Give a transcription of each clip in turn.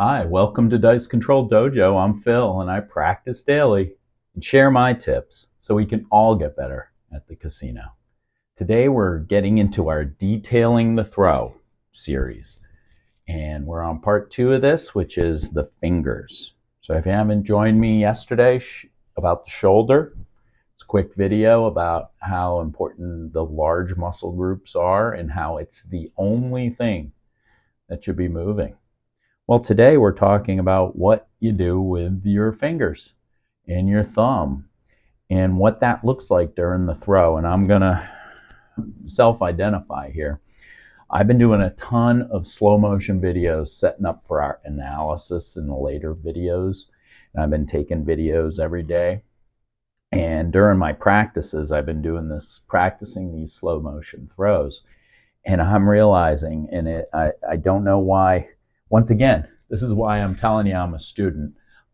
Hi, welcome to Dice Control Dojo. I'm Phil and I practice daily and share my tips so we can all get better at the casino. Today we're getting into our Detailing the Throw series, and we're on part 2 of this, which is the fingers. So if you haven't joined me yesterday about the shoulder, it's a quick video about how important the large muscle groups are and how it's the only thing that should be moving. Well, today we're talking about what you do with your fingers and your thumb and what that looks like during the throw. And I'm going to self-identify here. I've been doing a ton of slow motion videos setting up for our analysis in the later videos. And I've been taking videos every day. And during my practices, I've been doing this, practicing these slow motion throws. And I'm realizing, and I don't know why. Once again, this is why I'm telling you I'm a student.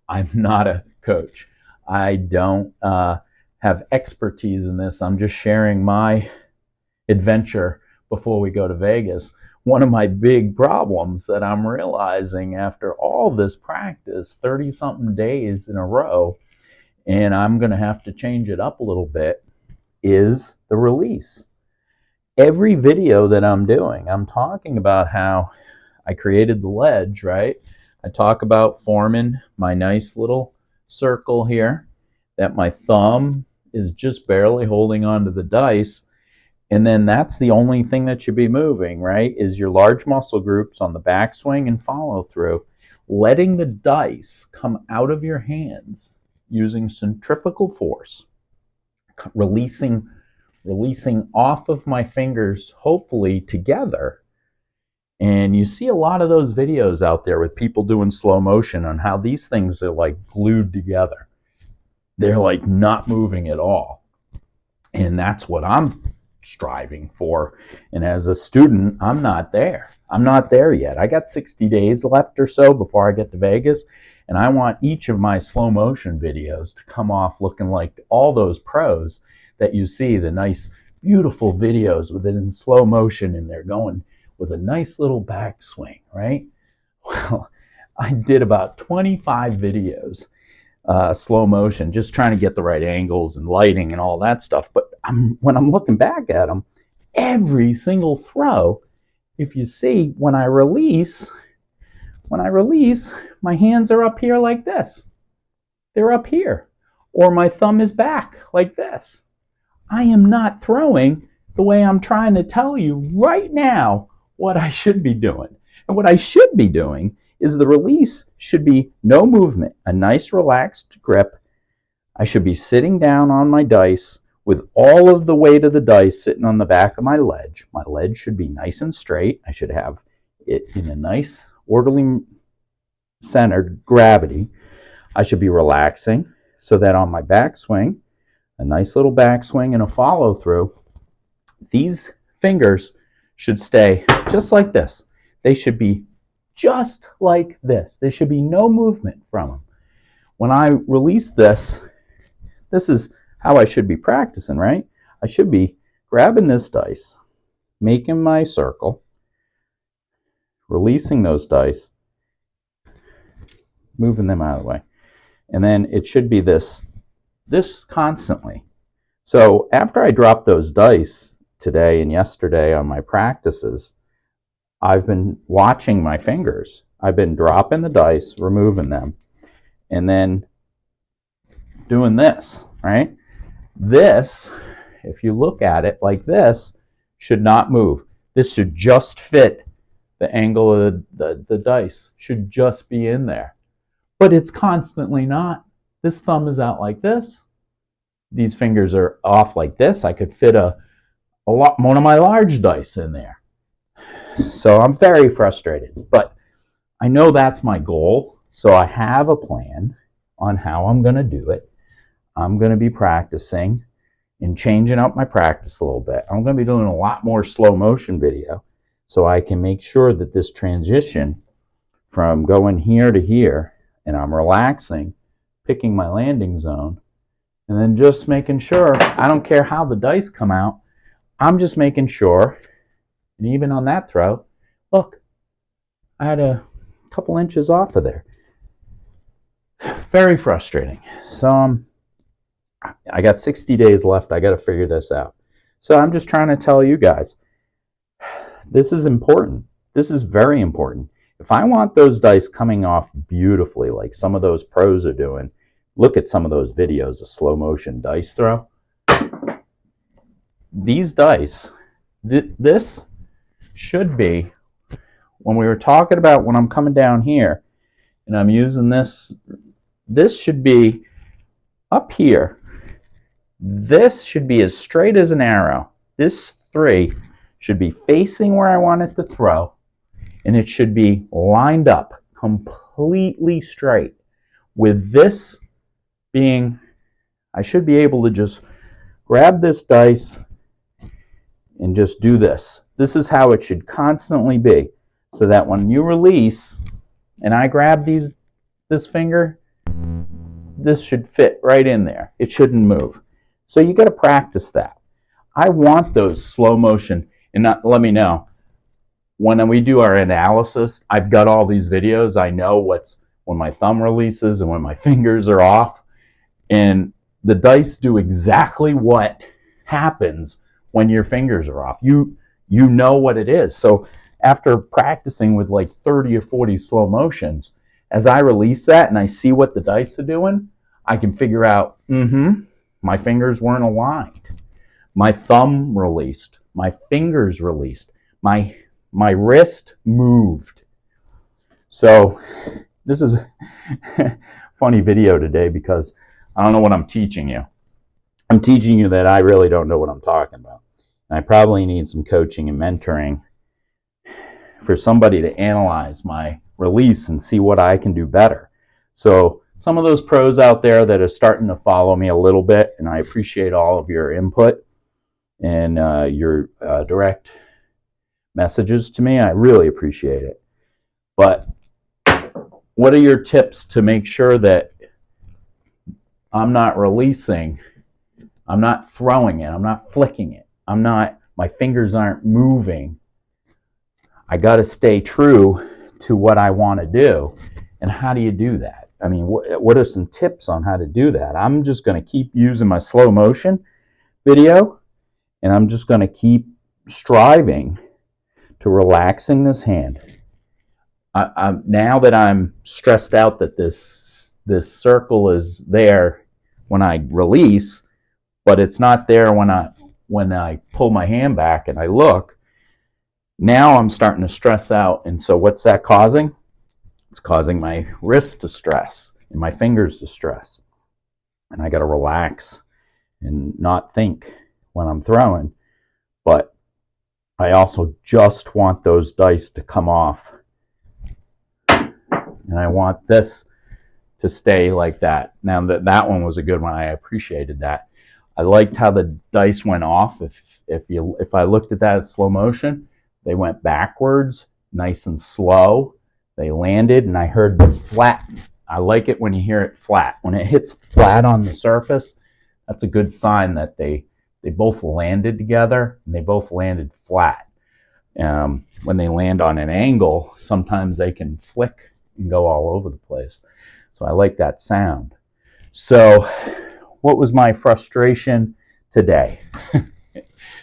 I'm not a coach. I don't have expertise in this. I'm just sharing my adventure before we go to Vegas. One of my big problems that I'm realizing after all this practice, 30-something days in a row, and I'm going to have to change it up a little bit, is the release. Every video that I'm doing, I'm talking about how I created the ledge, right? I talk about forming my nice little circle here, that my thumb is just barely holding onto the dice. And then that's the only thing that should be moving, right? Is your large muscle groups on the backswing and follow through. Letting the dice come out of your hands using centrifugal force, releasing off of my fingers, hopefully together. And you see a lot of those videos out there with people doing slow motion on how these things are like glued together. They're like not moving at all. And that's what I'm striving for. And as a student, I'm not there. I'm not there yet. I got 60 days left or so before I get to Vegas. And I want each of my slow motion videos to come off looking like all those pros that you see, the nice, beautiful videos with it in slow motion, and they're going with a nice little backswing, right? Well, I did about 25 videos, slow motion, just trying to get the right angles and lighting and all that stuff. But when I'm looking back at them, every single throw, if you see, when I release, my hands are up here like this. They're up here. Or my thumb is back like this. I am not throwing the way I'm trying to tell you right now what I should be doing. And what I should be doing is the release should be no movement, a nice relaxed grip. I should be sitting down on my dice with all of the weight of the dice sitting on the back of my ledge. My ledge should be nice and straight. I should have it in a nice, orderly, centered gravity. I should be relaxing so that on my backswing, a nice little backswing and a follow through, these fingers should stay just like this. They should be just like this. There should be no movement from them. When I release this, this is how I should be practicing, right? I should be grabbing this dice, making my circle, releasing those dice, moving them out of the way. And then it should be this constantly. So after I dropped those dice today and yesterday on my practices, I've been watching my fingers. I've been dropping the dice, removing them, and then doing this, right? This, if you look at it like this, should not move. This should just fit the angle of the dice, should just be in there. But it's constantly not. This thumb is out like this. These fingers are off like this. I could fit one of my large dice in there. So I'm very frustrated, but I know that's my goal. So I have a plan on how I'm going to do it. I'm going to be practicing and changing up my practice a little bit. I'm going to be doing a lot more slow motion video so I can make sure that this transition from going here to here, and I'm relaxing, picking my landing zone, and then just making sure, I don't care how the dice come out, I'm just making sure, and even on that throw, look, I had a couple inches off of there. Very frustrating. So I got 60 days left. I got to figure this out. So I'm just trying to tell you guys, this is important. This is very important. If I want those dice coming off beautifully, like some of those pros are doing, look at some of those videos of slow motion dice throw. These dice, this should be, when we were talking about when I'm coming down here and I'm using this, this should be up here. This should be as straight as an arrow. This 3 should be facing where I want it to throw, and it should be lined up completely straight. With this being, I should be able to just grab this dice and just do this. This is how it should constantly be, so that when you release and I grab this finger, this should fit right in there. It shouldn't move. So you got to practice that. I want those slow motion, and let me know. When we do our analysis, I've got all these videos. I know what's when my thumb releases and when my fingers are off. And the dice do exactly what happens when your fingers are off. You know what it is. So after practicing with like 30 or 40 slow motions, as I release that and I see what the dice are doing, I can figure out, my fingers weren't aligned. My thumb released. My fingers released. My wrist moved. So this is a funny video today because I don't know what I'm teaching you. I'm teaching you that I really don't know what I'm talking about. And I probably need some coaching and mentoring for somebody to analyze my release and see what I can do better. So some of those pros out there that are starting to follow me a little bit, and I appreciate all of your input and your direct messages to me. I really appreciate it. But what are your tips to make sure that I'm not releasing, I'm not throwing it, I'm not flicking it, my fingers aren't moving? I got to stay true to what I want to do. And how do you do that? I mean, what are some tips on how to do that? I'm just going to keep using my slow motion video, and I'm just going to keep striving to relaxing this hand. Now that I'm stressed out that this circle is there when I release, but it's not there when I pull my hand back and I look, now I'm starting to stress out. And so what's that causing? It's causing my wrist to stress and my fingers to stress. And I got to relax and not think when I'm throwing. But I also just want those dice to come off. And I want this to stay like that. Now that one was a good one. I appreciated that. I liked how the dice went off. If I looked at that in slow motion, they went backwards, nice and slow. They landed, and I heard them flat. I like it when you hear it flat. When it hits flat on the surface, that's a good sign that they both landed together, and they both landed flat. When they land on an angle, sometimes they can flick and go all over the place. So I like that sound. So what was my frustration today?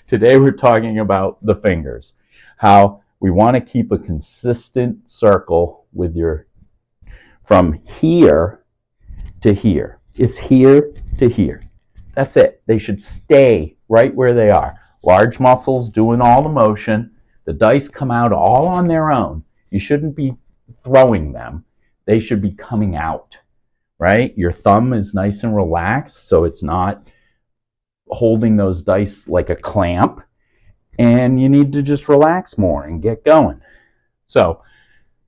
Today we're talking about the fingers. How we want to keep a consistent circle with from here to here. It's here to here. That's it. They should stay right where they are. Large muscles doing all the motion. The dice come out all on their own. You shouldn't be throwing them. They should be coming out, right? Your thumb is nice and relaxed, so it's not holding those dice like a clamp. And you need to just relax more and get going. So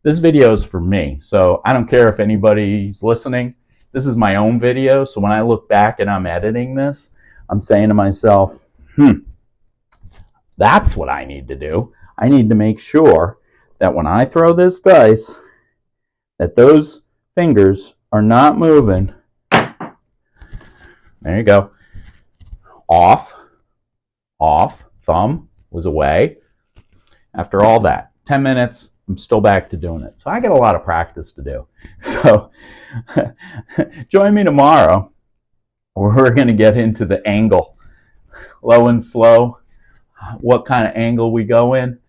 this video is for me. So I don't care if anybody's listening. This is my own video. So when I look back and I'm editing this, I'm saying to myself, that's what I need to do. I need to make sure that when I throw this dice, that those fingers are not moving. There you go. Off, thumb was away. After all that, 10 minutes, I'm still back to doing it. So I got a lot of practice to do. So join me tomorrow where we're going to get into the angle, low and slow, what kind of angle we go in.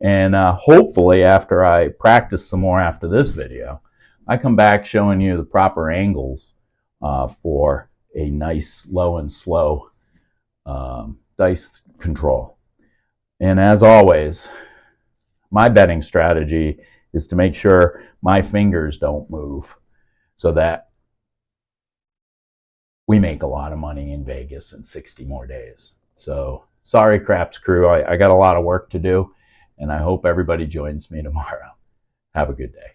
And hopefully after I practice some more after this video, I come back showing you the proper angles for a nice low and slow dice control. And as always, my betting strategy is to make sure my fingers don't move so that we make a lot of money in Vegas in 60 more days. So sorry, Craps crew, I got a lot of work to do, and I hope everybody joins me tomorrow. Have a good day.